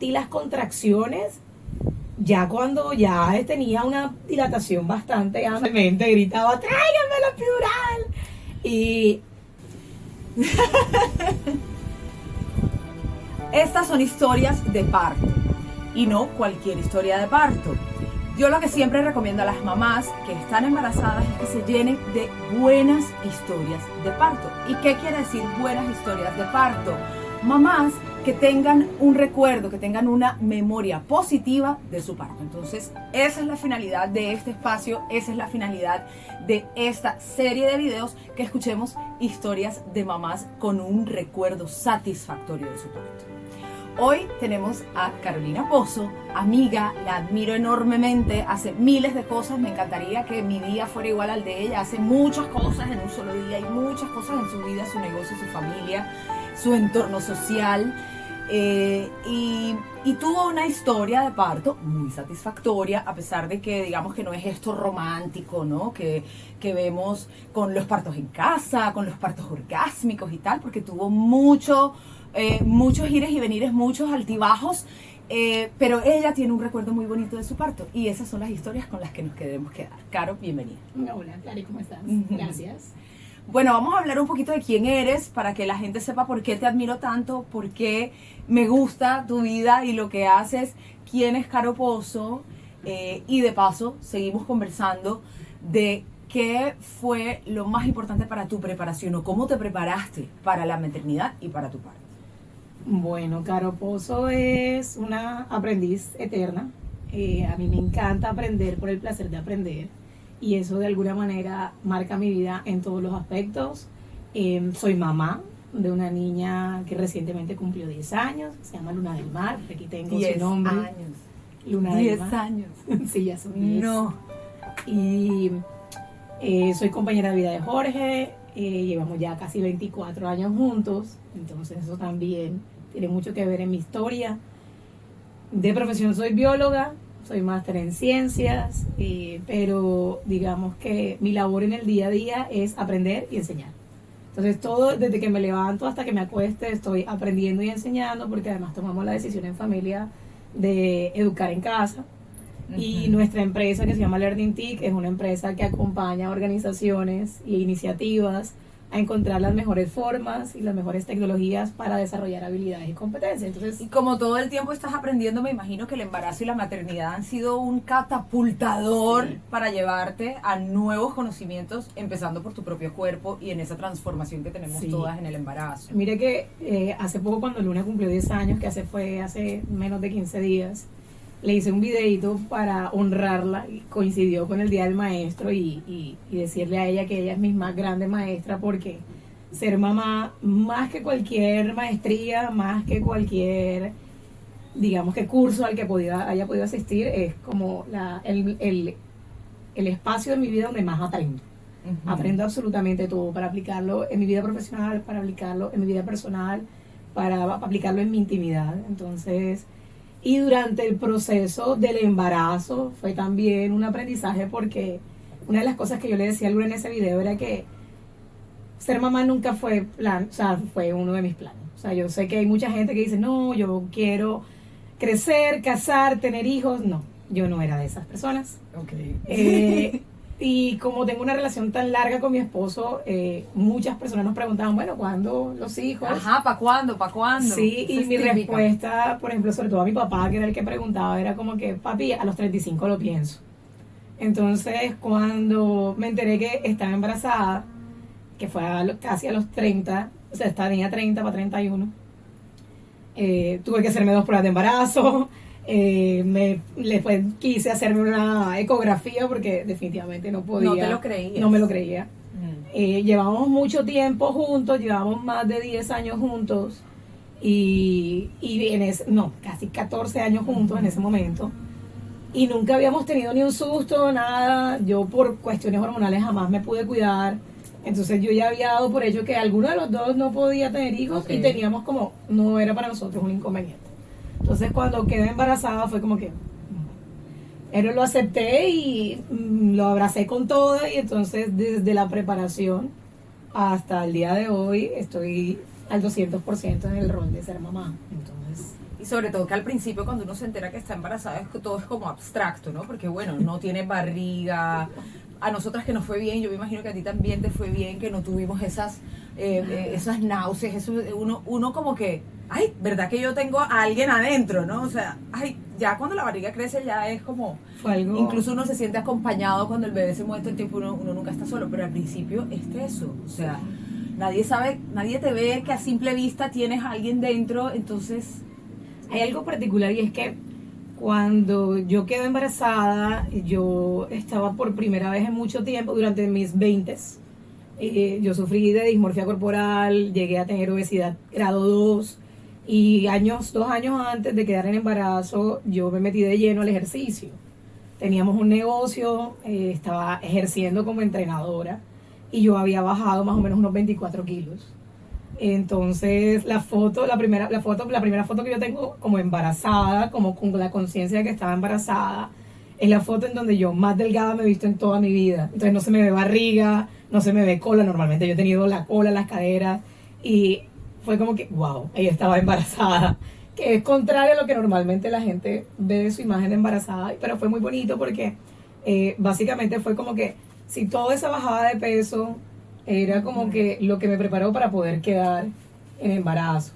sentí las contracciones ya cuando ya tenía una dilatación bastante amplia. Gritaba, tráiganme la epidural. Y estas son historias de parto y no cualquier historia de parto. Yo lo que siempre recomiendo a las mamás que están embarazadas es que se llenen de buenas historias de parto. ¿Y qué quiere decir buenas historias de parto? Mamás que tengan un recuerdo, que tengan una memoria positiva de su parto. Entonces, esa es la finalidad de este espacio, esa es la finalidad de esta serie de videos, que escuchemos historias de mamás con un recuerdo satisfactorio de su parto. Hoy tenemos a Carolina Pozo, amiga, la admiro enormemente, hace miles de cosas, me encantaría que mi día fuera igual al de ella, hace muchas cosas en un solo día y muchas cosas en su vida, su negocio, su familia, su entorno social, y tuvo una historia de parto muy satisfactoria, a pesar de que digamos que no es esto romántico, ¿no? Que vemos con los partos en casa, con los partos orgásmicos y tal, porque tuvo muchos ires y venires, muchos altibajos, pero ella tiene un recuerdo muy bonito de su parto y esas son las historias con las que nos queremos quedar. Caro, bienvenida. Hola, Clary, ¿cómo estás? Gracias. Bueno, vamos a hablar un poquito de quién eres para que la gente sepa por qué te admiro tanto, por qué me gusta tu vida y lo que haces, quién es Caro Pozo, y de paso seguimos conversando de qué fue lo más importante para tu preparación o cómo te preparaste para la maternidad y para tu parto. bueno, Caro Pozo es una aprendiz eterna. A mí me encanta aprender por el placer de aprender. Y eso de alguna manera marca mi vida en todos los aspectos. Soy mamá de una niña que recientemente cumplió 10 años, se llama Luna del Mar, aquí tengo su nombre. 10 años. Luna 10 del Mar. años. Sí, ya son 10. No. Y soy compañera de vida de Jorge, llevamos ya casi 24 años juntos, entonces eso también tiene mucho que ver en mi historia. De profesión soy bióloga, soy máster en ciencias, pero digamos que mi labor en el día a día es aprender y enseñar. Entonces todo, desde que me levanto hasta que me acueste, estoy aprendiendo y enseñando, porque además tomamos la decisión en familia de educar en casa. Y nuestra empresa, que se llama Learning TIC, es una empresa que acompaña a organizaciones e iniciativas a encontrar las mejores formas y las mejores tecnologías para desarrollar habilidades y competencias. Entonces, Y como todo el tiempo estás aprendiendo, me imagino que el embarazo y la maternidad han sido un catapultador para llevarte a nuevos conocimientos, empezando por tu propio cuerpo y en esa transformación que tenemos todas en el embarazo. mire que hace poco, cuando Luna cumplió 10 años, que fue hace menos de 15 días, le hice un videito para honrarla, y coincidió con el Día del Maestro, y decirle a ella que ella es mi más grande maestra, porque ser mamá, más que cualquier maestría, más que cualquier, digamos, que curso al que haya podido asistir, es como el espacio de mi vida donde más aprendo. Aprendo absolutamente todo para aplicarlo en mi vida profesional, para aplicarlo en mi vida personal, para aplicarlo en mi intimidad. Entonces, y durante el proceso del embarazo fue también un aprendizaje, porque una de las cosas que yo le decía a Luna en ese video era que ser mamá nunca fue fue uno de mis planes. O sea, yo sé que hay mucha gente que dice, no, yo quiero crecer, casar, tener hijos. No, yo no era de esas personas. Y como tengo una relación tan larga con mi esposo, muchas personas nos preguntaban, bueno, ¿cuándo los hijos? Ajá, ¿para cuándo? ¿Para cuándo? Sí, y mi respuesta, por ejemplo, sobre todo a mi papá, que era el que preguntaba, era como que, papi, a los 35 lo pienso. Entonces, cuando me enteré que estaba embarazada, que fue casi a los 30, o sea, tenía 30 para 31, tuve que hacerme 2 pruebas de embarazo. Quise hacerme una ecografía porque definitivamente no podía. No te lo creías. No me lo creía. Llevamos mucho tiempo juntos, llevamos más de 10 años juntos y casi 14 años juntos en ese momento, y nunca habíamos tenido ni un susto, nada. Yo, por cuestiones hormonales, jamás me pude cuidar, entonces yo ya había dado por hecho que alguno de los dos no podía tener hijos, y teníamos como, no era para nosotros un inconveniente. Entonces, cuando quedé embarazada fue como que pero lo acepté y lo abracé con todo, y entonces desde la preparación hasta el día de hoy estoy al 200% en el rol de ser mamá. Entonces, Y sobre todo que al principio cuando uno se entera que está embarazada todo es como abstracto, ¿no? Porque bueno, no tiene barriga. A nosotras que nos fue bien, yo me imagino que a ti también te fue bien, que no tuvimos esas náuseas, eso, uno como que, ay, ¿verdad que yo tengo a alguien adentro, no? O sea, ay, ya cuando la barriga crece ya es como, incluso uno se siente acompañado cuando el bebé se mueve todo el tiempo, uno nunca está solo, pero al principio es eso, o sea, nadie sabe, nadie te ve que a simple vista tienes a alguien dentro, entonces... Hay algo particular y es que cuando yo quedé embarazada, yo estaba por primera vez en mucho tiempo, durante mis 20s. Yo sufrí de dismorfia corporal, llegué a tener obesidad grado 2 y 2 años antes de quedar en embarazo, yo me metí de lleno al ejercicio. Teníamos un negocio, estaba ejerciendo como entrenadora y yo había bajado más o menos unos 24 kilos. Entonces la primera foto que yo tengo como embarazada, como con la conciencia de que estaba embarazada, es la foto en donde yo más delgada me he visto en toda mi vida. Entonces no se me ve barriga, no se me ve cola, normalmente yo he tenido la cola, las caderas, y fue como que, wow, ella estaba embarazada, que es contrario a lo que normalmente la gente ve de su imagen de embarazada, pero fue muy bonito porque básicamente fue como que si toda esa bajada de peso era como que lo que me preparó para poder quedar en embarazo.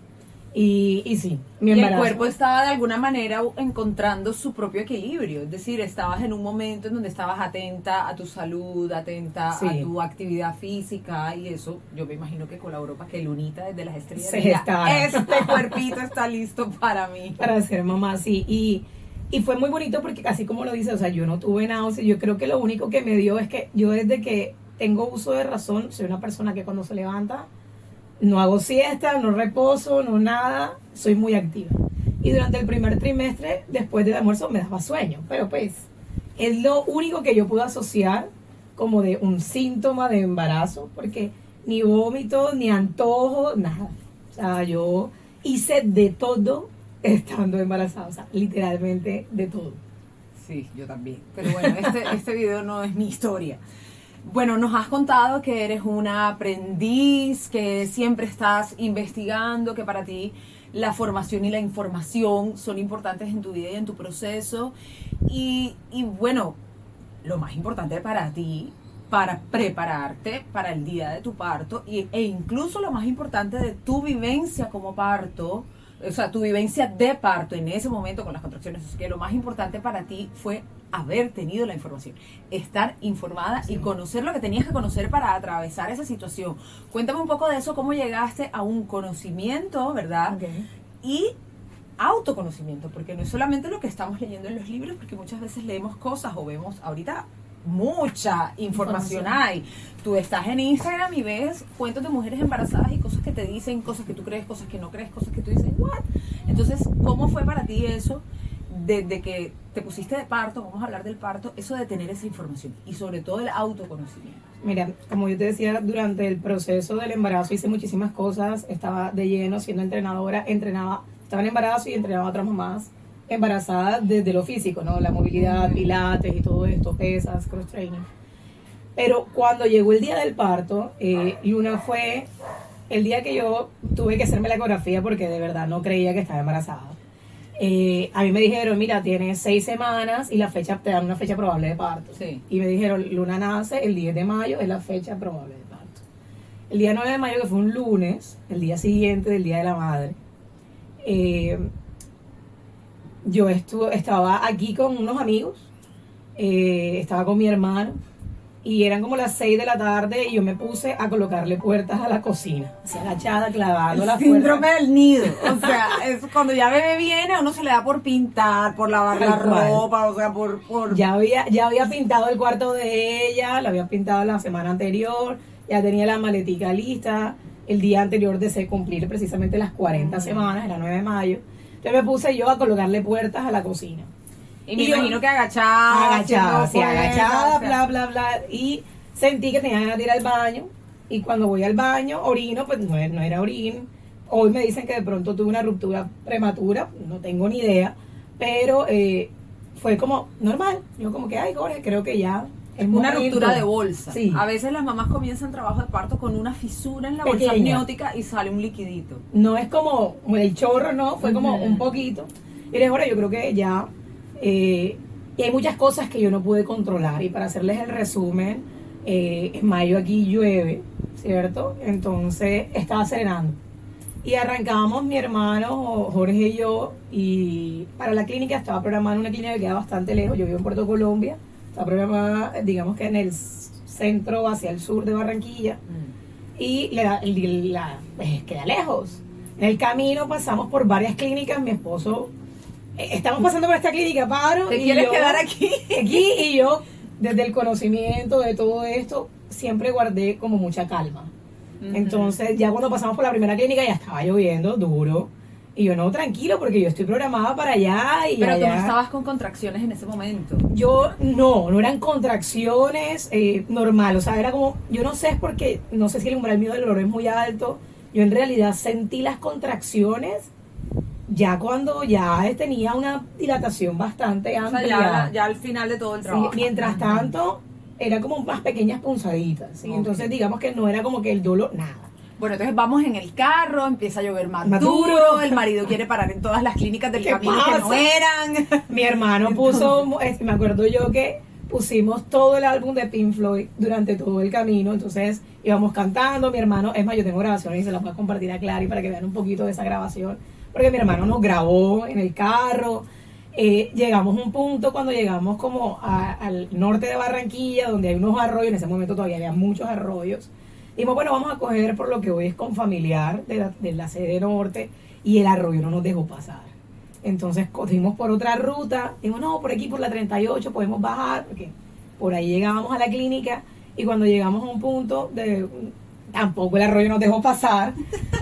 Y sí, mi embarazo. Y el cuerpo estaba de alguna manera encontrando su propio equilibrio. Es decir, estabas en un momento en donde estabas atenta a tu salud, atenta Sí. a tu actividad física. Y eso yo me imagino que colaboró para que Lunita desde las estrellas Se diga, gestara. este cuerpito está listo para mí. Para ser mamá, sí. Y fue muy bonito porque así como lo dice, o sea, yo no tuve náuseas. Yo creo que lo único que me dio es que yo desde que tengo uso de razón, soy una persona que cuando se levanta no hago siesta, no reposo, no nada, soy muy activa. Y durante el primer trimestre, después del almuerzo, me daba sueño. Pero pues, es lo único que yo pude asociar como de un síntoma de embarazo, porque ni vómito, ni antojo, nada. O sea, yo hice de todo estando embarazada, o sea, literalmente de todo. Sí, yo también. Pero bueno, este video no es mi historia. Bueno, nos has contado que eres una aprendiz, que siempre estás investigando, que para ti la formación y la información son importantes en tu vida y en tu proceso. Y bueno, lo más importante para ti, para prepararte para el día de tu parto, e incluso lo más importante de tu vivencia como parto, o sea, tu vivencia de parto en ese momento con las contracciones, así que lo más importante para ti fue haber tenido la información, estar informada y conocer lo que tenías que conocer para atravesar esa situación. Cuéntame un poco de eso, cómo llegaste a un conocimiento, ¿verdad? Okay. Y autoconocimiento, porque no es solamente lo que estamos leyendo en los libros, porque muchas veces leemos cosas o vemos ahorita mucha información hay. Tú estás en Instagram y ves cuentos de mujeres embarazadas y cosas que te dicen, cosas que tú crees, cosas que no crees, cosas que tú dices, ¿what? Entonces, ¿cómo fue para ti eso? Desde que te pusiste de parto, vamos a hablar del parto, eso de tener esa información y sobre todo el autoconocimiento. Mira, como yo te decía, durante el proceso del embarazo hice muchísimas cosas, estaba de lleno siendo entrenadora, estaba en embarazo y entrenaba a otras mamás embarazadas desde lo físico, ¿no? La movilidad, pilates y todo esto, pesas, cross training. Pero cuando llegó el día del parto, Luna fue el día que yo tuve que hacerme la ecografía porque de verdad no creía que estaba embarazada. A mí me dijeron, mira, tienes 6 semanas y te dan una fecha probable de parto. Sí. Y me dijeron, Luna nace el 10 de mayo, es la fecha probable de parto. El día 9 de mayo, que fue un lunes, el día siguiente del Día de la Madre, yo estaba aquí con unos amigos, estaba con mi hermano, y eran como las 6 de la tarde y yo me puse a colocarle puertas a la cocina, así agachada, clavando la puerta. Síndrome del nido. O sea, es cuando ya bebé viene, a uno se le da por pintar, por lavar la ropa, o sea, por... Ya había pintado el cuarto de ella, lo había pintado la semana anterior, ya tenía la maletica lista, el día anterior de cumplir precisamente las 40 semanas, era 9 de mayo. Entonces me puse yo a colocarle puertas a la cocina. Y me imagino que agachada, agachada, bla, bla, bla. Y sentí que tenía ganas de ir al baño. Y cuando voy al baño, orino, pues no era orín. Hoy me dicen que de pronto tuve una ruptura prematura, no tengo ni idea. Pero fue como normal. Yo como que, ay, Jorge, creo que ya Es una momento. ruptura de bolsa. Sí. A veces las mamás comienzan trabajo de parto con una fisura en la bolsa Pequeña. amniótica y sale un liquidito. No es como el chorro, no, fue como un poquito. Y les ahora yo creo que ya, y hay muchas cosas que yo no pude controlar. Y para hacerles el resumen, en mayo aquí llueve, ¿cierto? Entonces estaba serenando. Y arrancamos mi hermano Jorge y yo, y para la clínica estaba programada una clínica que queda bastante lejos. Yo vivo en Puerto Colombia, está programada, digamos que en el centro hacia el sur de Barranquilla, y queda lejos. En el camino pasamos por varias clínicas, mi esposo, estamos pasando por esta clínica, paro. ¿Te y quieres yo- quedar aquí? Aquí, y yo, desde el conocimiento de todo esto, siempre guardé como mucha calma. Entonces, ya cuando pasamos por la primera clínica ya estaba lloviendo duro. Y yo, no, tranquilo, porque yo estoy programada para allá y Pero tú no allá. estabas con contracciones en ese momento. Yo, no eran contracciones normal. O sea, era como, yo no sé, es porque, no sé si el umbral mío del dolor es muy alto. Yo en realidad sentí las contracciones ya cuando ya tenía una dilatación bastante O sea, amplia. ya al final de todo el Sí, trabajo. mientras tanto, era como más pequeñas punzaditas, ¿sí? Ok. Entonces, digamos que no era como que el dolor, nada. Bueno, entonces vamos en el carro, empieza a llover más Más duro, duro. el marido quiere parar en todas las clínicas del ¿Qué camino que no pasa? eran. Mi hermano puso, me acuerdo yo que pusimos todo el álbum de Pink Floyd durante todo el camino, entonces íbamos cantando, mi hermano, es más, yo tengo grabaciones y se las voy a compartir a Clary para que vean un poquito de esa grabación, porque mi hermano nos grabó en el carro. Llegamos a un punto cuando llegamos como al norte de Barranquilla, donde hay unos arroyos, en ese momento todavía había muchos arroyos. Dijimos, bueno, vamos a coger por lo que hoy es Confamiliar de la sede norte, y el arroyo no nos dejó pasar. Entonces cogimos por otra ruta, dijimos, no, por aquí por la 38 podemos bajar, porque por ahí llegábamos a la clínica, y cuando llegamos a un punto tampoco el arroyo nos dejó pasar.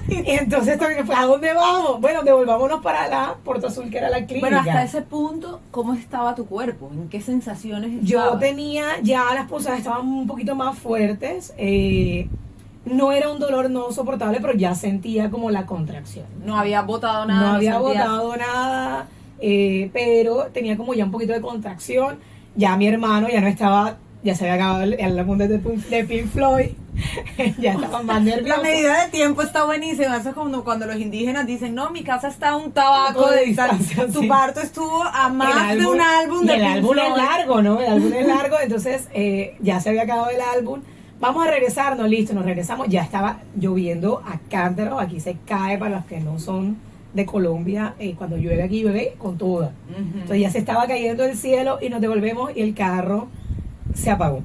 Y entonces, ¿a dónde vamos? Bueno, devolvámonos para la Puerto Azul, que era la clínica. Bueno, hasta ese punto, ¿cómo estaba tu cuerpo? ¿En qué sensaciones Yo estabas? tenía, ya las pulsadas estaban un poquito más fuertes. No era un dolor no soportable, pero ya sentía como la contracción. No había botado nada. No había sentías- botado nada, pero tenía como ya un poquito de contracción. Ya mi hermano ya no estaba, ya se había acabado el álbum de Pink Floyd. Ya estaba más nervioso. La medida de tiempo está buenísima. Eso es como cuando los indígenas dicen, no, mi casa está a un tabaco de distancia. Tu sí. parto estuvo a más El de un álbum y de el Pink álbum es Floyd. largo, ¿no? El álbum es largo, entonces ya se había acabado el álbum. Vamos a regresarnos, listo, nos regresamos. Ya estaba lloviendo a cántaros, aquí se cae para los que no son de Colombia. Cuando llueve aquí llueve con toda. Entonces ya se estaba cayendo el cielo y nos devolvemos y el carro se apagó.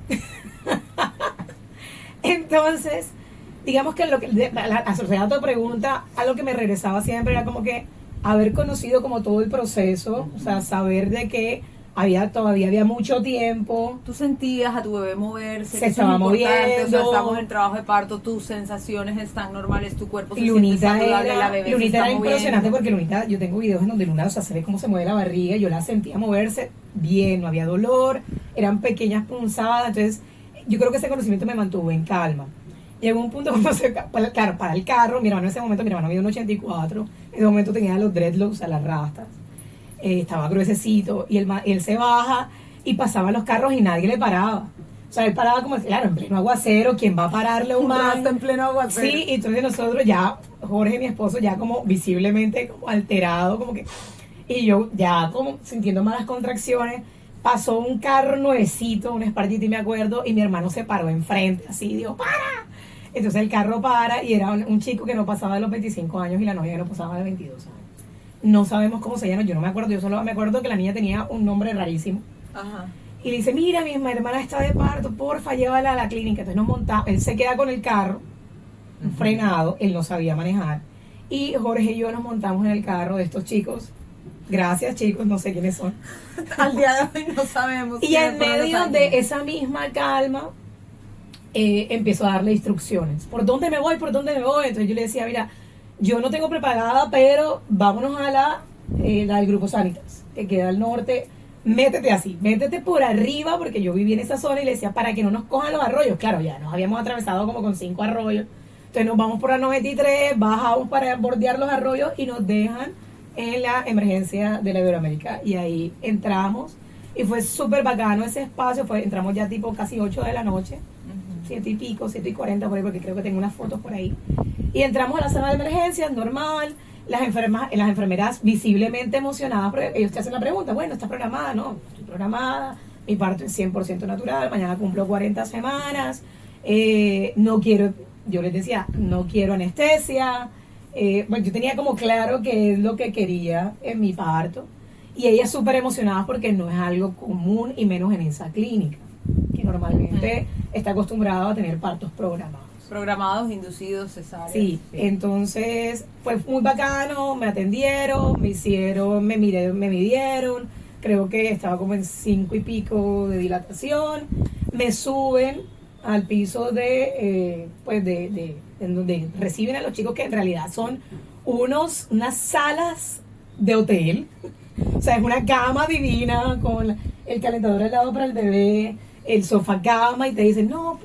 Entonces, digamos que asociado a tu pregunta, algo que me regresaba siempre era como que haber conocido como todo el proceso, o sea, saber de que todavía había mucho tiempo. Tú sentías a tu bebé moverse, Se que eso es estaba importante, O sea, moviendo. estamos en trabajo de parto, tus sensaciones están normales, tu cuerpo se siente Lunita saludable, la era, bebé se Lunita está era impresionante moviendo. porque Lunita, yo tengo videos en donde Luna, o sea, se ve cómo se mueve la barriga, yo la sentía moverse bien, no había dolor, eran pequeñas punzadas, entonces yo creo que ese conocimiento me mantuvo en calma. Llegó un punto cuando claro, para el carro, mi hermano en ese momento, mi hermano mide un 84, en ese momento tenía los dreadlocks, a las rastas, estaba gruesecito, y él se baja y pasaba los carros y nadie le paraba. O sea, él paraba como, claro, en pleno aguacero, ¿quién va a pararle a un man? Está en pleno aguacero. Sí, y entonces nosotros ya, Jorge, mi esposo, ya como visiblemente como alterado, como que, y yo ya como sintiendo malas contracciones, pasó un carro nuevecito, un Spartiti me acuerdo, y mi hermano se paró enfrente, así, dijo, ¡para! Entonces el carro para, y era un chico que no pasaba de los 25 años y la novia que no pasaba de 22 años. No sabemos cómo se llama, yo no me acuerdo, yo solo me acuerdo que la niña tenía un nombre rarísimo. Ajá. Y le dice, mira, mi hermana está de parto, porfa, llévala a la clínica. Entonces nos montamos, él se queda con el carro frenado, él no sabía manejar. Y Jorge y yo nos montamos en el carro de estos chicos. Gracias, chicos, no sé quiénes son. Al día de hoy no sabemos. Y quiénes en fueron los medio años. de esa misma calma, empezó a darle instrucciones. ¿Por dónde me voy? ¿Por dónde me voy? Entonces yo le decía, mira, yo no tengo preparada, pero vámonos a la del Grupo Sanitas, que queda al norte. Métete así, métete por arriba, porque yo viví en esa zona y le decía, para que no nos cojan los arroyos. Claro, ya nos habíamos atravesado como con 5 arroyos. Entonces nos vamos por la 93, bajamos para bordear los arroyos y nos dejan en la emergencia de la Iberoamérica. Y ahí entramos. Y fue súper bacano ese espacio, entramos ya tipo casi 8 de la noche, 7 y pico, 7:40 por ahí, porque creo que tengo unas fotos por ahí. Y entramos a la sala de emergencias, normal, las enfermeras visiblemente emocionadas, porque ellos te hacen la pregunta, bueno, ¿estás programada? No, estoy programada, mi parto es 100% natural, mañana cumplo 40 semanas, no quiero, yo les decía, no quiero anestesia. Bueno, yo tenía como claro qué es lo que quería en mi parto, y ellas súper emocionadas porque no es algo común, y menos en esa clínica, que normalmente está acostumbrado a tener partos programados, inducidos, cesáreas. Sí, entonces fue muy bacano, me atendieron, me midieron, creo que estaba como en 5 y pico de dilatación, me suben al piso en donde reciben a los chicos, que en realidad son unas salas de hotel. O sea, es una cama divina con el calentador al lado para el bebé, el sofá cama, y te dicen, no,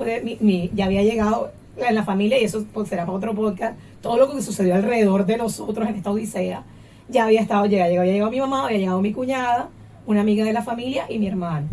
ya había llegado en la familia, y eso pues, será para otro podcast, todo lo que sucedió alrededor de nosotros en esta odisea. Ya había llegado mi mamá, había llegado mi cuñada, una amiga de la familia y mi hermano.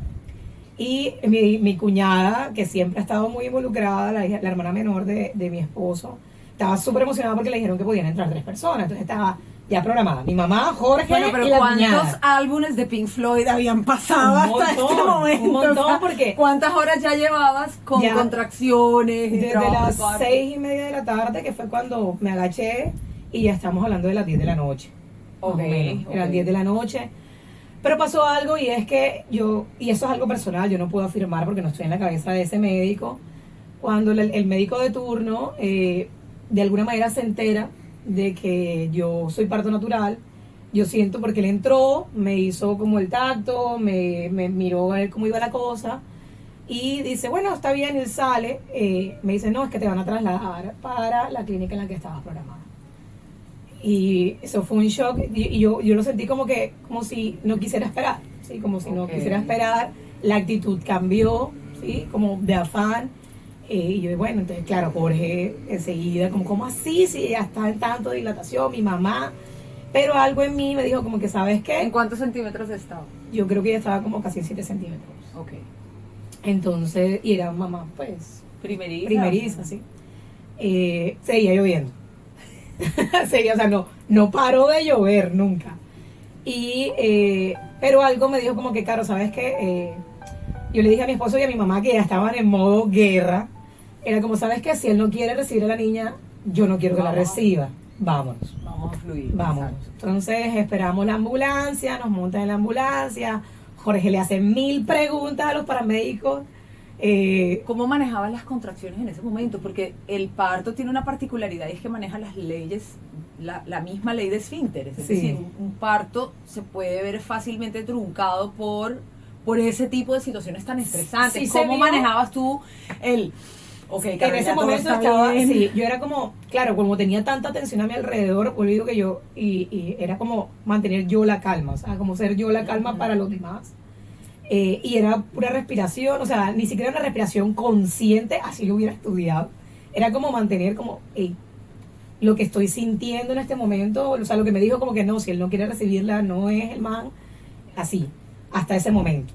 Y mi cuñada, que siempre ha estado muy involucrada, la hermana menor de mi esposo, estaba súper emocionada porque le dijeron que podían entrar 3 personas, entonces estaba ya programada. Mi mamá, Jorge, bueno, pero y la ¿cuántos cuñada. álbumes de Pink Floyd habían pasado hasta este momento? Un montón, O sea, porque ¿cuántas horas ya llevabas con ya, contracciones? desde las 6:30 de la tarde, que fue cuando me agaché, y ya estamos hablando de las 10 de la noche. Eran 10 de la noche. Pero pasó algo, y es que y eso es algo personal, yo no puedo afirmar porque no estoy en la cabeza de ese médico. Cuando el médico de turno, de alguna manera se entera de que yo soy parto natural, yo siento, porque él entró, me hizo como el tacto, me miró a ver cómo iba la cosa, y dice, bueno, está bien, él sale, me dice, no, es que te van a trasladar para la clínica en la que estabas programada. Y eso fue un shock, y yo lo sentí como si no quisiera esperar, ¿sí? Como si no quisiera esperar, la actitud cambió, ¿sí? Como de afán. Y yo, bueno, entonces, claro, Jorge enseguida, ¿cómo así? Si ya está en tanto de dilatación, mi mamá. Pero algo en mí me dijo como que, ¿sabes qué? ¿En cuántos centímetros estaba? Yo creo que ya estaba como casi en 7 centímetros. Ok. Entonces, y era mamá, pues, Primeriza, sí. Seguía lloviendo. Seguía, o sea, no paró de llover nunca. Pero algo me dijo como que, Caro, ¿sabes qué? Yo le dije a mi esposo y a mi mamá, que ya estaban en modo guerra, era como, ¿sabes qué? Si él no quiere recibir a la niña, yo no quiero que la reciba. Vámonos. Vamos a fluir. Vámonos. Entonces esperamos la ambulancia, nos montan en la ambulancia, Jorge le hace 1000 preguntas a los paramédicos. ¿Cómo manejabas las contracciones en ese momento? Porque el parto tiene una particularidad, y es que maneja las leyes, la misma ley de esfínteres. Es decir, un parto se puede ver fácilmente truncado por ese tipo de situaciones tan estresantes. Sí, ¿Cómo manejabas tú en ese momento estaba, yo era como, claro, como tenía tanta tensión a mi alrededor, olvido que yo, y era como mantener yo la calma, o sea, como ser yo la calma para los demás. Y era pura respiración, o sea, ni siquiera una respiración consciente, así lo hubiera estudiado. Era como mantener como, lo que estoy sintiendo en este momento, o sea, lo que me dijo como que no, si él no quiere recibirla, no es el man, así, hasta ese momento.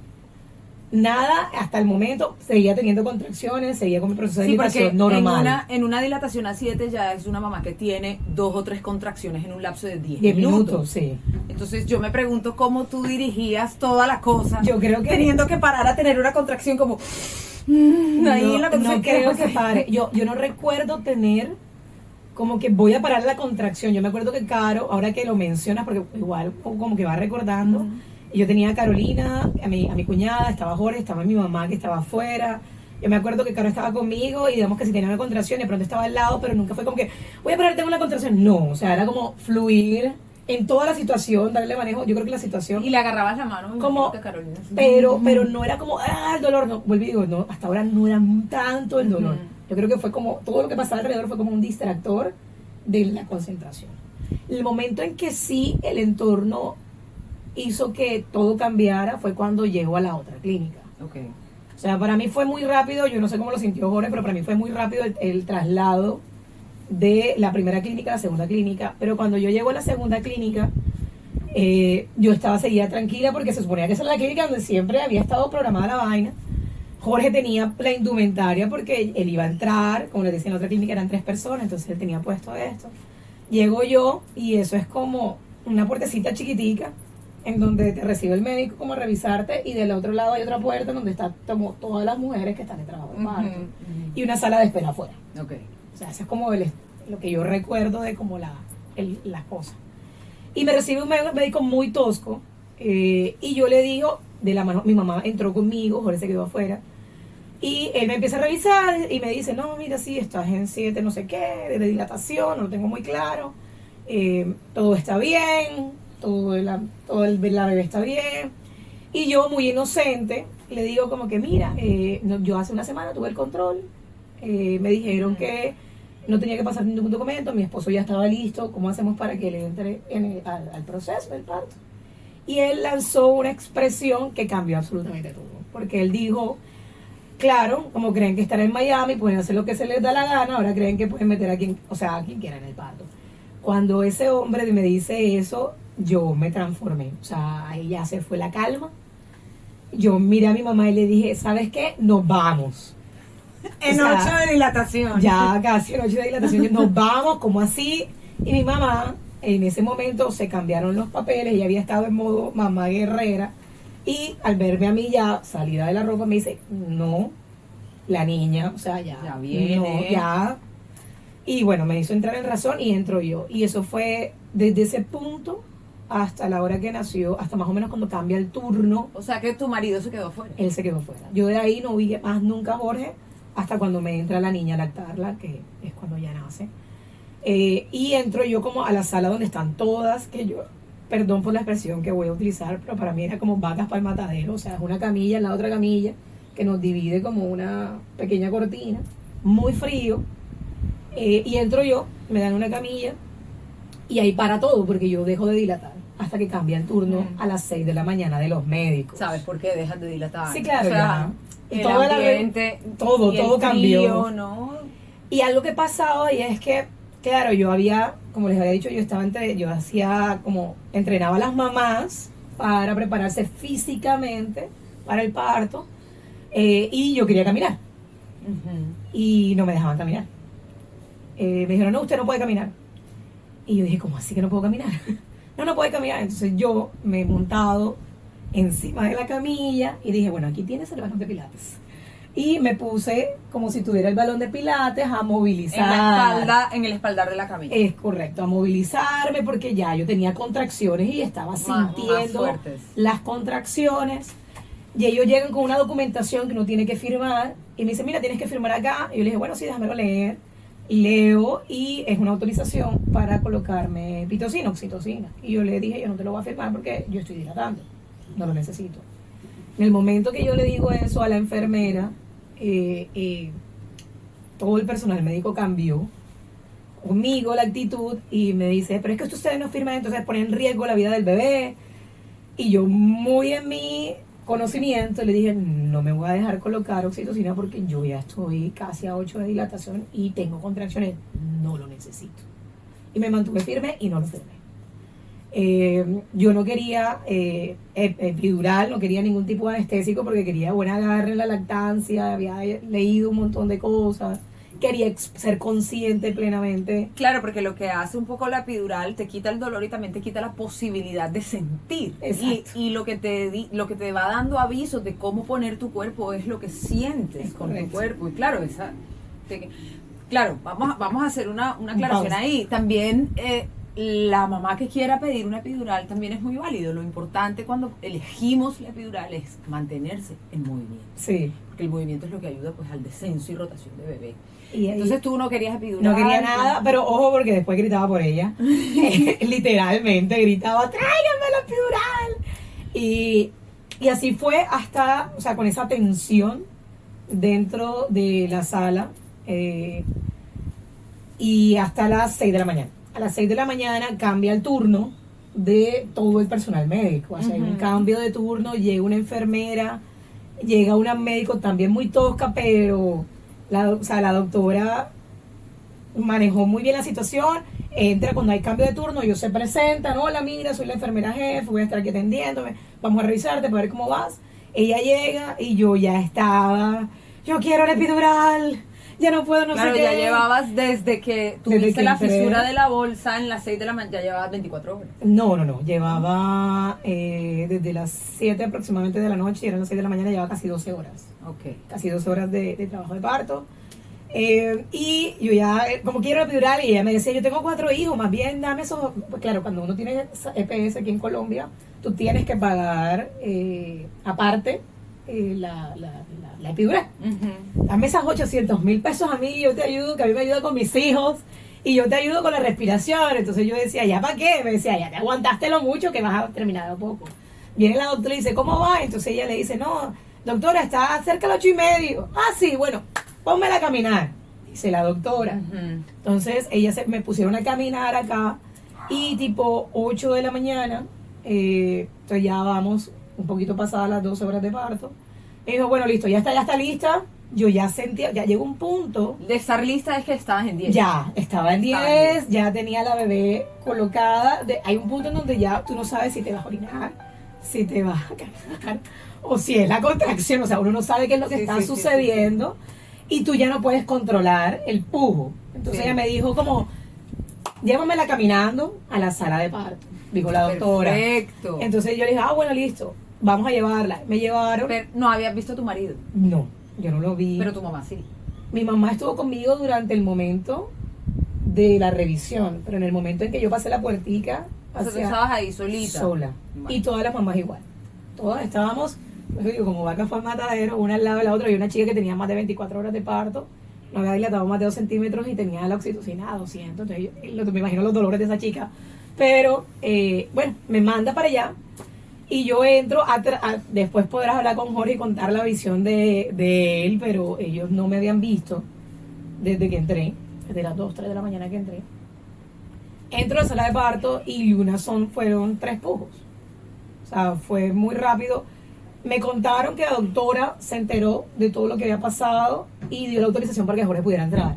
Nada, hasta el momento, seguía teniendo contracciones, seguía con mi proceso de dilatación normal. En una dilatación a 7 ya es una mamá que tiene 2 o 3 contracciones en un lapso de 10 minutos, sí. Entonces yo me pregunto cómo tú dirigías toda la cosa. Yo creo que teniendo que parar a tener una contracción como no creo que pare. Yo no recuerdo tener como que voy a parar la contracción. Yo me acuerdo que Caro, ahora que lo mencionas, porque igual como que va recordando, yo tenía a Carolina, a mi cuñada, estaba Jorge, estaba mi mamá que estaba afuera. Yo me acuerdo que Caro estaba conmigo, y digamos que si tenía una contracción, de pronto estaba al lado, pero nunca fue como que voy a parar, tengo una contracción. No, o sea, era como fluir en toda la situación, darle manejo. Yo creo que la situación, y le agarrabas la mano como, Carolina, sí. pero no era como el dolor, no, vuelvo y digo, no, hasta ahora no era tanto el dolor. Yo creo que fue como, todo lo que pasaba alrededor fue como un distractor de la concentración. El momento en que sí el entorno hizo que todo cambiara fue cuando llegó a la otra clínica. Okay. O sea, para mí fue muy rápido, yo no sé cómo lo sintió Jorge, pero para mí fue muy rápido el traslado de la primera clínica a la segunda clínica. Pero cuando yo llego a la segunda clínica, Yo estaba seguida tranquila porque se suponía que esa es la clínica donde siempre había estado programada la vaina. Jorge tenía la indumentaria porque él iba a entrar, como les decía en la otra clínica eran 3 personas, entonces él tenía puesto esto. Llego yo y eso es como una puertecita chiquitica en donde te recibe el médico como a revisarte y del otro lado hay otra puerta donde están como todas las mujeres que están en trabajo de parto y una sala de espera afuera. Okay. O sea, eso es como lo que yo recuerdo de como las cosas. Y me recibe un médico muy tosco y yo le digo, de la mano, mi mamá entró conmigo, Jorge se quedó afuera y él me empieza a revisar y me dice, no, mira, sí, estás en 7 no sé qué, de dilatación, no lo tengo muy claro, todo está bien, la bebé está bien. Y yo, muy inocente, le digo como que, mira, yo hace una semana tuve el control, me dijeron que no tenía que pasar ningún documento, mi esposo ya estaba listo, ¿cómo hacemos para que le entre al proceso del parto? Y él lanzó una expresión que cambió absolutamente todo, porque él dijo, claro, como creen que están en Miami, pueden hacer lo que se les da la gana, ahora creen que pueden meter a quien quiera en el parto. Cuando ese hombre me dice eso, yo me transformé, o sea, ahí ya se fue la calma. Yo miré a mi mamá y le dije, ¿sabes qué? Nos vamos. En 8 de dilatación. Ya casi en 8 de dilatación. Nos vamos, como así. Y mi mamá, en ese momento se cambiaron los papeles, ella había estado en modo mamá guerrera. Y al verme a mí ya salida de la ropa, me dice, no, la niña, o sea, ya viene. No, ya. Y bueno, me hizo entrar en razón y entro yo. Y eso fue desde ese punto hasta la hora que nació, hasta más o menos cuando cambia el turno. O sea que tu marido se quedó fuera. Él se quedó fuera. Yo de ahí no vi más nunca a Jorge hasta cuando me entra la niña a lactarla, que es cuando ya nace. Y entro yo como a la sala donde están todas, que yo, perdón por la expresión que voy a utilizar, pero para mí era como vacas para el matadero. O sea, es una camilla en la otra camilla que nos divide como una pequeña cortina, muy frío. Y entro yo, me dan una camilla y ahí para todo porque yo dejo de dilatar hasta que cambia el turno a las 6 de la mañana de los médicos. ¿Sabes por qué dejas de dilatar? Sí, claro, o sea, ya. El ambiente, todo frío, cambió. ¿no? Y algo que pasaba y es que, claro, yo había, como les había dicho, yo hacía como, entrenaba a las mamás para prepararse físicamente para el parto y yo quería caminar. Y no me dejaban caminar. Me dijeron, no, usted no puede caminar. Y yo dije, ¿cómo así que no puedo caminar? No puede caminar. Entonces yo me he montado encima de la camilla y dije, bueno, aquí tienes el balón de pilates. Y me puse como si tuviera el balón de pilates a movilizar. En el espaldar de la camilla. Es correcto, a movilizarme porque ya yo tenía contracciones y estaba sintiendo más las contracciones. Y ellos llegan con una documentación que uno tiene que firmar y me dicen, mira, tienes que firmar acá. Y yo le dije, bueno, sí, déjamelo leer. Leo y es una autorización para colocarme pitocina, oxitocina. Y yo le dije, yo no te lo voy a firmar porque yo estoy dilatando, no lo necesito. En el momento que yo le digo eso a la enfermera, todo el personal médico cambió conmigo la actitud y me dice, pero es que ustedes no firman, entonces ponen en riesgo la vida del bebé. Y yo muy en mi conocimiento le dije, no me voy a dejar colocar oxitocina porque yo ya estoy casi a 8 de dilatación y tengo contracciones, no lo necesito. Y me mantuve firme y no lo firmé. Yo no quería epidural, no quería ningún tipo de anestésico porque quería buen agarre en la lactancia, había leído un montón de cosas, quería ser consciente plenamente. Claro, porque lo que hace un poco la epidural te quita el dolor y también te quita la posibilidad de sentir. Y lo que te va dando avisos de cómo poner tu cuerpo es lo que sientes con tu cuerpo. Y claro, vamos a hacer una aclaración ahí. También la mamá que quiera pedir una epidural también es muy válido. Lo importante cuando elegimos la epidural es mantenerse en movimiento. Sí. Porque el movimiento es lo que ayuda pues al descenso y rotación de bebé. Y entonces tú no querías epidural. No quería nada, pero ojo porque después gritaba por ella. Literalmente gritaba, tráiganme la epidural. Y así fue hasta, o sea, con esa tensión dentro de la sala y hasta las 6 de la mañana. A las 6 de la mañana cambia el turno de todo el personal médico. O sea, hay un cambio de turno, llega una enfermera, llega una médico también muy tosca, pero la doctora manejó muy bien la situación. entra cuando hay cambio de turno, ellos se presentan, hola, mira, soy la enfermera jefe, voy a estar aquí atendiéndome, vamos a revisarte para ver cómo vas. Ella llega y yo ya estaba, yo quiero la epidural, ya no puedo, no Claro, sé qué. ya llevabas desde que tuviste que la entré. fisura de la bolsa en las 6 de la mañana, ya llevabas 24 horas. No, llevaba desde las 7 aproximadamente de la noche, y eran las 6 de la mañana, llevaba casi 12 horas. Ok. Casi 12 horas de trabajo de parto. Y yo ya, como quiero la epidural, y ella me decía, yo tengo 4 hijos, más bien dame esos. Pues claro, cuando uno tiene EPS aquí en Colombia, tú tienes que pagar aparte la epidural. Dame esas 800,000 pesos a mí, y yo te ayudo, que a mí me ayuda con mis hijos, y yo te ayudo con la respiración. Entonces yo decía, ¿ya para qué? Me decía, ya te aguantaste lo mucho que vas a terminar a poco. Viene la doctora y dice, ¿cómo va? Entonces ella le dice, no, doctora, está cerca de las 8:30. Ah, sí, bueno, pónmela a caminar, dice la doctora. Entonces me pusieron a caminar acá, y tipo 8 de la mañana, entonces ya vamos un poquito pasadas las 12 horas de parto. Me dijo, bueno, listo, ya está lista. Yo ya sentía, ya llegó un punto. De estar lista es que estabas en 10. Ya, estaba en Estaba en 10, ya tenía la bebé colocada. Hay un punto en donde ya tú no sabes si te vas a orinar, si te vas a cagar, o si es la contracción. O sea, uno no sabe qué es lo que Sí, está sí, sucediendo, y tú ya no puedes controlar el pujo. Entonces Sí. ella me dijo como, llévamela caminando a la sala de parto, dijo la doctora. Perfecto. Entonces yo le dije, bueno, listo, vamos a llevarla. Me llevaron. Pero no habías visto a tu marido, No, yo no lo vi. pero tu mamá sí. Mi mamá estuvo conmigo durante el momento de la revisión, pero en el momento en que yo pasé la puertica, O sea, tú hacia- estabas ahí solita. sola. Vale. Y todas las mamás igual. Todas estábamos, pues digo, como vacas fue matadero, una al lado de la otra. Y una chica que tenía más de 24 horas de parto, no había dilatado más de 2 centímetros y tenía la oxitocina a 200. Entonces, me imagino los dolores de esa chica. Pero, bueno, me manda para allá. Y yo entro, después podrás hablar con Jorge y contar la visión de él, pero ellos no me habían visto desde que entré, desde las 2, 3 de la mañana que entré. Entro a la sala de parto y fueron 3 pujos. O sea, fue muy rápido. Me contaron que la doctora se enteró de todo lo que había pasado y dio la autorización para que Jorge pudiera entrar.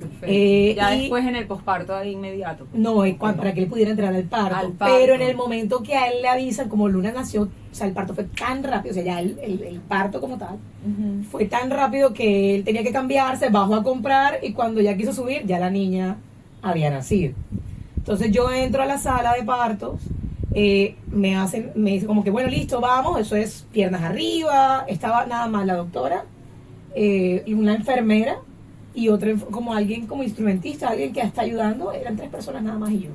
Perfecto. Ya y- después en el posparto ahí inmediato. No, para que él pudiera entrar al parto. Al parto. Pero en el momento que a él le avisan, como Luna nació, o sea, el parto fue tan rápido, o sea, ya el parto como tal, fue tan rápido que él tenía que cambiarse, bajó a comprar, y cuando ya quiso subir, ya la niña había nacido. Entonces yo entro a la sala de partos, me dice como que, bueno, listo, vamos, eso es piernas arriba. Estaba nada más la doctora, y una enfermera, y otra, como alguien, como instrumentista, alguien que está ayudando. Eran 3 personas nada más y yo.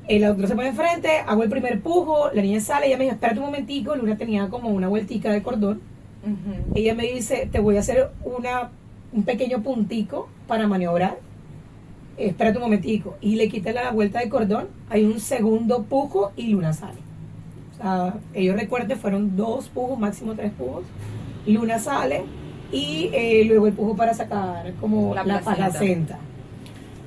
La doctora se pone enfrente, hago el primer pujo, la niña sale, ella me dice, espérate un momentico. Luna tenía como una vueltica de cordón. Ella me dice, te voy a hacer un pequeño puntico para maniobrar. Espérate un momentico. Y le quita la vuelta de cordón, hay un segundo pujo y Luna sale. O sea, que yo recuerde, fueron 2 pujos, máximo 3 pujos. Luna sale, y luego el pujo para sacar como La la placenta. placenta.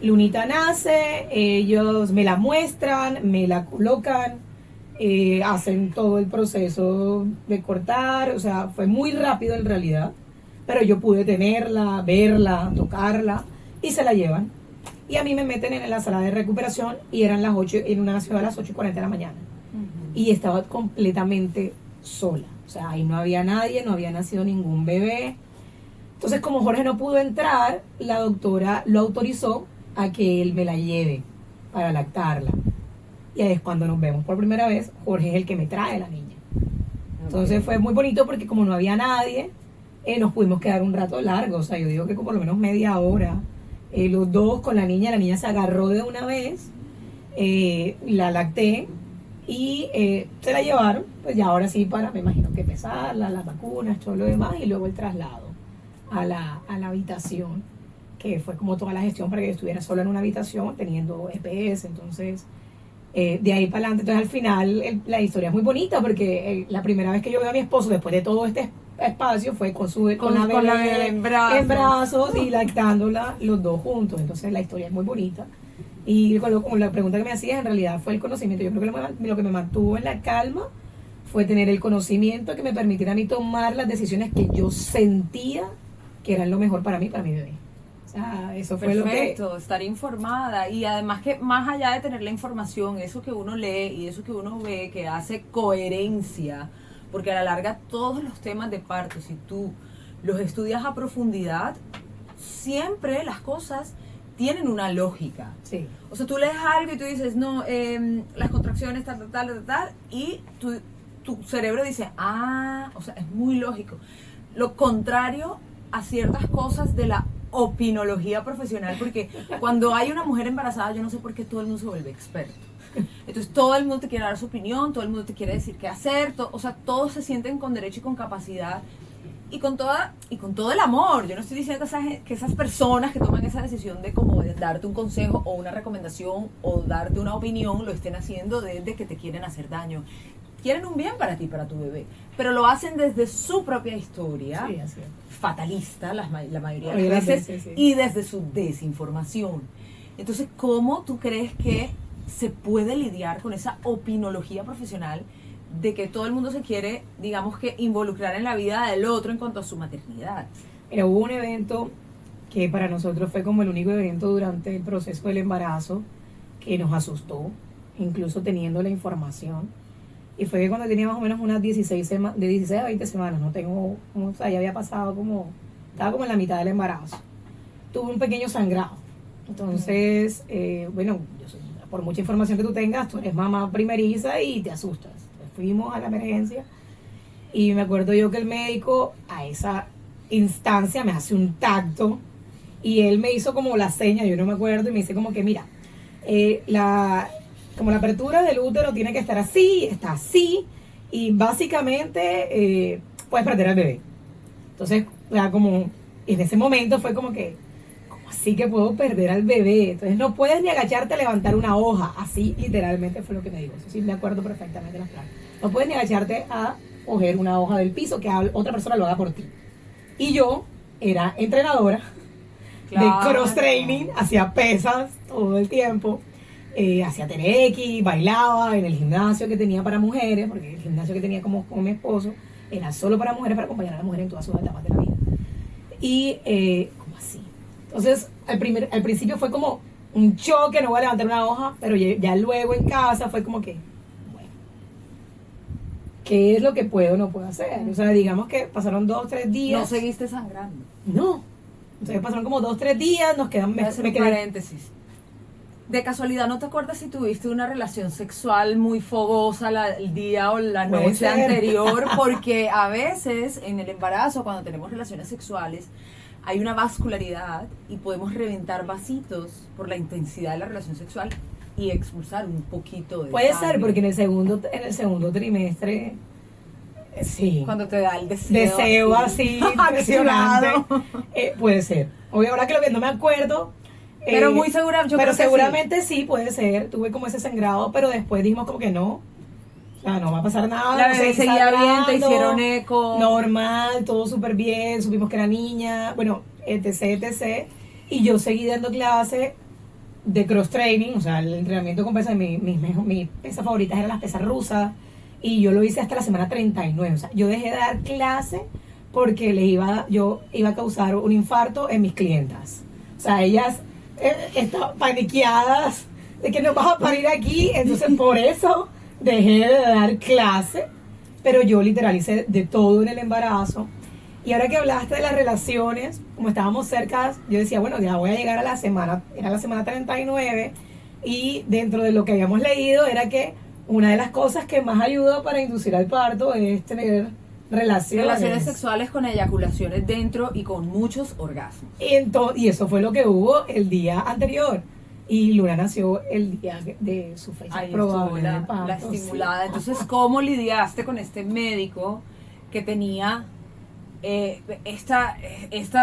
Lunita nace, ellos me la muestran, me la colocan, hacen todo el proceso de cortar. O sea, fue muy rápido en realidad, pero yo pude tenerla, verla, tocarla, y se la llevan. Y a mí me meten en la sala de recuperación, y eran las 8, en una ciudad a las 8:40 de la mañana. Y estaba completamente sola. O sea, ahí no había nadie, no había nacido ningún bebé. Entonces, como Jorge no pudo entrar, la doctora lo autorizó a que él me la lleve para lactarla. Y ahí es cuando nos vemos por primera vez. Jorge es el que me trae la niña. Entonces fue muy bonito porque como no había nadie, nos pudimos quedar un rato largo. O sea, yo digo que como por lo menos media hora. Los dos con la niña se agarró de una vez, la lacté, y se la llevaron, pues ya ahora sí, para, me imagino que pesarla, las vacunas, todo lo demás, y luego el traslado a la habitación, que fue como toda la gestión para que yo estuviera sola en una habitación teniendo EPS. Entonces, de ahí para adelante, entonces al final la historia es muy bonita, porque la primera vez que yo veo a mi esposo después de todo este espacio fue con la bebé en brazos. en brazos y lactándola los dos juntos. Entonces la historia es muy bonita. Y como la pregunta que me hacías, en realidad fue el conocimiento. Yo creo que lo que me mantuvo en la calma fue tener el conocimiento que me permitiera a mí tomar las decisiones que yo sentía que eran lo mejor para mí, para mi bebé. O sea, eso fue lo que... Perfecto, estar informada. Y además que más allá de tener la información, eso que uno lee y eso que uno ve, que hace coherencia, porque a la larga todos los temas de parto, si tú los estudias a profundidad, siempre las cosas tienen una lógica. Sí. O sea, tú lees algo y tú dices, no, las contracciones, tal, y tu cerebro dice, o sea, es muy lógico. Lo contrario a ciertas cosas de la opinología profesional, porque cuando hay una mujer embarazada, yo no sé por qué todo el mundo se vuelve experto. Entonces todo el mundo te quiere dar su opinión, todo el mundo te quiere decir qué hacer, o sea, todos se sienten con derecho y con capacidad y con todo el amor. Yo no estoy diciendo que esas personas que toman esa decisión de como de darte un consejo o una recomendación o darte una opinión lo estén haciendo desde que te quieren hacer daño. Quieren un bien para ti, para tu bebé, pero lo hacen desde su propia historia, Sí, así es. fatalista la mayoría de las veces, sí. y desde su desinformación. Entonces, ¿cómo tú crees que se puede lidiar con esa opinología profesional de que todo el mundo se quiere, digamos que, involucrar en la vida del otro en cuanto a su maternidad? Mira, hubo un evento que para nosotros fue como el único evento durante el proceso del embarazo que nos asustó, incluso teniendo la información. Y fue que cuando tenía más o menos unas 16 a 20 semanas, o sea, ya había pasado estaba como en la mitad del embarazo. Tuve un pequeño sangrado. Entonces, bueno, por mucha información que tú tengas, tú eres mamá primeriza y te asustas. Fuimos a la emergencia y me acuerdo yo que el médico a esa instancia me hace un tacto y él me hizo como la seña, yo no me acuerdo, y me dice como que mira, como la apertura del útero tiene que estar así, está así, y básicamente puedes perder al bebé. Entonces, ya como en ese momento fue como que, ¿cómo así que puedo perder al bebé? Entonces no puedes ni agacharte a levantar una hoja, así literalmente fue lo que me dijo. Eso sí me acuerdo perfectamente de las palabras. No puedes ni agacharte a coger una hoja del piso, que otra persona lo haga por ti. Y yo era entrenadora de cross training, hacía pesas todo el tiempo. Hacía TRX, bailaba en el gimnasio que tenía para mujeres, porque el gimnasio que tenía como mi esposo era solo para mujeres, para acompañar a la mujer en todas sus etapas de la vida. Y, ¿cómo así? Entonces, al principio fue como un choque, no voy a levantar una hoja, pero ya luego en casa fue como que, bueno, ¿qué es lo que puedo o no puedo hacer? O sea, digamos que pasaron 2 o 3 días. ¿No seguiste sangrando? No. Entonces pasaron como 2 o 3 días, Voy a hacer un paréntesis. De casualidad, ¿no te acuerdas si tuviste una relación sexual muy fogosa el día o la Puede noche ser. anterior? Porque a veces en el embarazo, cuando tenemos relaciones sexuales, hay una vascularidad y podemos reventar vasitos por la intensidad de la relación sexual y expulsar un poquito de Puede sangre. ser, porque en el segundo trimestre, sí. Cuando te da el deseo así impresionante. Puede ser. Obvio, ahora que lo veo, no me acuerdo. Pero muy segura, yo pero creo que seguramente sí, puede ser. Tuve como ese sangrado, pero después dijimos como que no. O sea, no va a pasar nada. La no bebé seguí seguía bien, te sangrando, hicieron eco. Normal, todo súper bien. Supimos que era niña. Bueno, etc. Y yo seguí dando clase de cross training. O sea, el entrenamiento con pesas. Mis pesas favoritas eran las pesas rusas. Y yo lo hice hasta la semana 39. O sea, yo dejé de dar clase porque yo iba a causar un infarto en mis clientas. O sea, ellas estaban paniqueadas de que no vas a parir aquí. Entonces, por eso dejé de dar clase. Pero yo literal hice de todo en el embarazo. Y ahora que hablaste de las relaciones, como estábamos cerca, yo decía, bueno, ya voy a llegar a la semana 39. Y dentro de lo que habíamos leído era que una de las cosas que más ayuda para inducir al parto es tener relaciones sexuales con eyaculaciones dentro y con muchos orgasmos. Y eso fue lo que hubo el día anterior. Y Luna nació el día de su fecha probable de parto. La estimulada. Sí. Entonces, ¿cómo lidiaste con este médico que tenía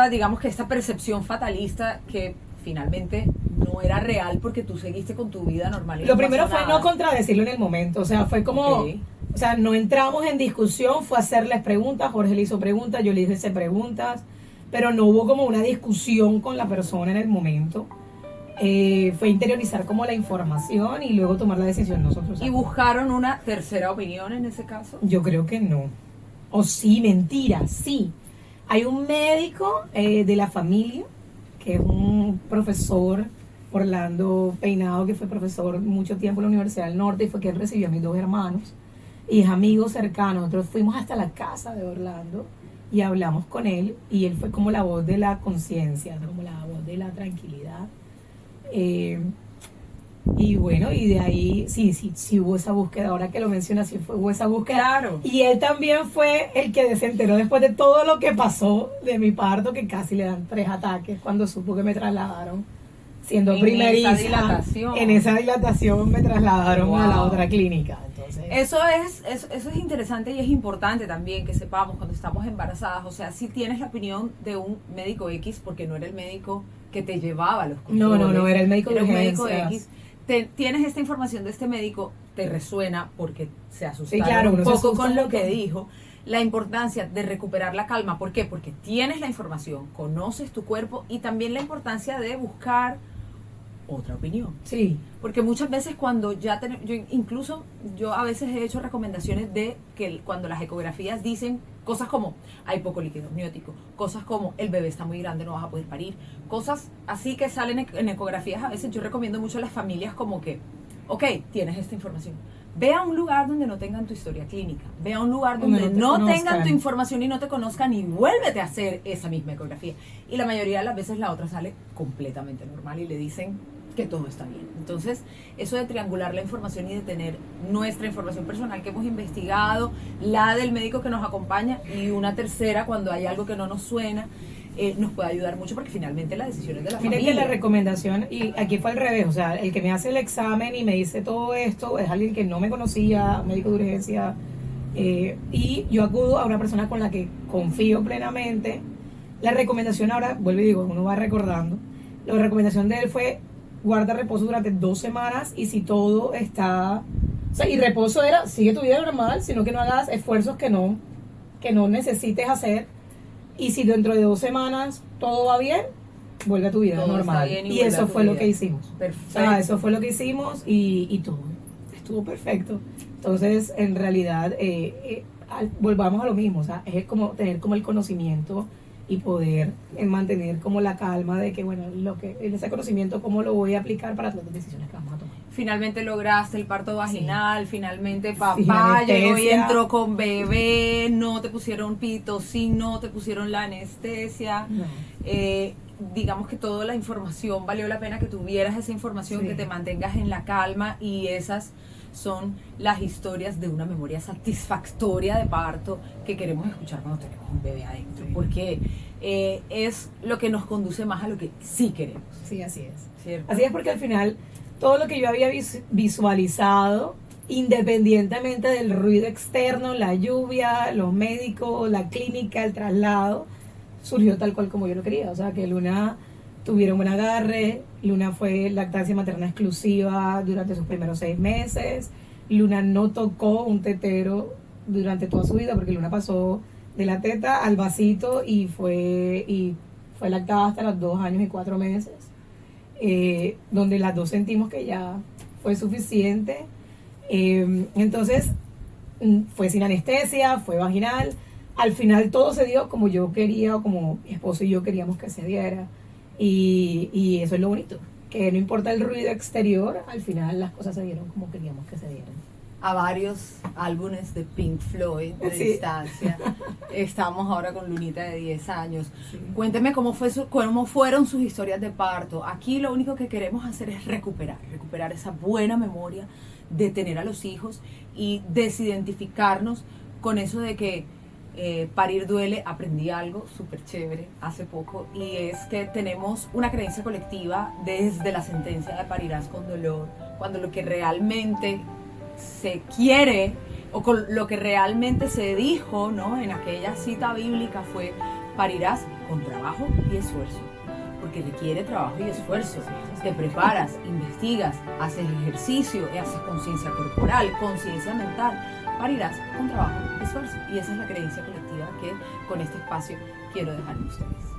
digamos que esta percepción fatalista que finalmente no era real porque tú seguiste con tu vida normal? Y Lo primero fue no contradecirlo en el momento. O sea, fue como... Okay. O sea, no entramos en discusión, fue hacerles preguntas, Jorge le hizo preguntas, yo le hice preguntas, pero no hubo como una discusión con la persona en el momento. Fue interiorizar como la información y luego tomar la decisión nosotros. ¿Y buscaron una tercera opinión en ese caso? Yo creo que no. O sí, mentira, sí. Hay un médico de la familia que es un profesor, Orlando Peinado, que fue profesor mucho tiempo en la Universidad del Norte y fue quien recibió a mis dos hermanos y es amigo cercano. Nosotros fuimos hasta la casa de Orlando y hablamos con él y él fue como la voz de la conciencia, como la voz de la tranquilidad. Y bueno, y de ahí sí hubo esa búsqueda, ahora que lo mencionas, hubo esa búsqueda. Claro. Y él también fue el que se enteró después de todo lo que pasó de mi parto, que casi le dan 3 ataques cuando supo que me trasladaron, siendo primeriza. En esa dilatación me trasladaron a la otra clínica. Entonces, eso es interesante y es importante también que sepamos cuando estamos embarazadas. O sea, si tienes la opinión de un médico X, porque no era el médico que te llevaba a los controles. No, era el médico de un médico urgencias. X. Tienes esta información de este médico, te resuena porque se asustaron claro, un poco asusta con lo un que montón. dijo. La importancia de recuperar la calma, ¿por qué? Porque tienes la información, conoces tu cuerpo y también la importancia de buscar otra opinión. Sí. Porque muchas veces cuando ya yo a veces he hecho recomendaciones de que cuando las ecografías dicen cosas como hay poco líquido amniótico, cosas como el bebé está muy grande, no vas a poder parir, cosas así que salen en ecografías, a veces yo recomiendo mucho a las familias como que, ok, tienes esta información, ve a un lugar donde no tengan tu historia clínica, ve a un lugar donde no tengan tu información y no te conozcan y vuélvete a hacer esa misma ecografía. Y la mayoría de las veces la otra sale completamente normal y le dicen que todo está bien. Entonces, eso de triangular la información y de tener nuestra información personal que hemos investigado, la del médico que nos acompaña y una tercera cuando hay algo que no nos suena, nos puede ayudar mucho porque finalmente la decisión es de la familia. Miren que la recomendación, y aquí fue al revés, o sea, el que me hace el examen y me dice todo esto es alguien que no me conocía, médico de urgencia, y yo acudo a una persona con la que confío plenamente. La recomendación ahora, vuelvo y digo, uno va recordando, la recomendación de él fue guarda reposo durante 2 semanas y si todo está... O sea, y reposo era, sigue tu vida normal, sino que no hagas esfuerzos que no necesites hacer. Y si dentro de 2 semanas todo va bien, vuelve a tu vida todo normal. Y eso fue lo que hicimos. Perfecto. O sea, eso fue lo que hicimos y todo estuvo perfecto. Entonces, en realidad, volvamos a lo mismo. O sea, es como tener como el conocimiento y poder mantener como la calma de que, bueno, ese conocimiento, cómo lo voy a aplicar para todas las decisiones que vamos a tomar. Finalmente lograste el parto vaginal, finalmente Sí, papá llegó y anestesia. entró con bebé, no te pusieron pitocin, no te pusieron la anestesia. No. Digamos que toda la información, valió la pena que tuvieras esa información, Sí. que te mantengas en la calma y esas son las historias de una memoria satisfactoria de parto que queremos escuchar cuando tenemos un bebé adentro, Sí. porque es lo que nos conduce más a lo que sí queremos, Sí, así es. ¿cierto? Así es, porque al final todo lo que yo había visualizado, independientemente del ruido externo, la lluvia, los médicos, la clínica, el traslado, surgió tal cual como yo lo quería. O sea, que Luna tuviera un buen agarre. Luna fue lactancia materna exclusiva durante sus primeros 6 meses. Luna no tocó un tetero durante toda su vida, porque Luna pasó de la teta al vasito y fue lactada hasta los 2 años y 4 meses. Donde las dos sentimos que ya fue suficiente. Entonces fue sin anestesia, fue vaginal. Al final todo se dio como yo quería, o como mi esposo y yo queríamos que se diera, y eso es lo bonito, que no importa el ruido exterior, al final las cosas se dieron como queríamos que se dieran. A varios álbumes de Pink Floyd de Sí. distancia. Estamos ahora con Lunita de 10 años. Sí. Cuénteme cómo fueron sus historias de parto. Aquí lo único que queremos hacer es recuperar esa buena memoria de tener a los hijos y desidentificarnos con eso de que parir duele. Aprendí algo súper chévere hace poco, y es que tenemos una creencia colectiva desde la sentencia de parirás con dolor, cuando lo que realmente se quiere o con lo que realmente se dijo, ¿no?, en aquella cita bíblica fue parirás con trabajo y esfuerzo, porque requiere trabajo y esfuerzo. Te preparas, investigas, haces ejercicio, haces conciencia corporal, conciencia mental. Parirás con trabajo y esfuerzo. Y esa es la creencia colectiva que con este espacio quiero dejar en ustedes.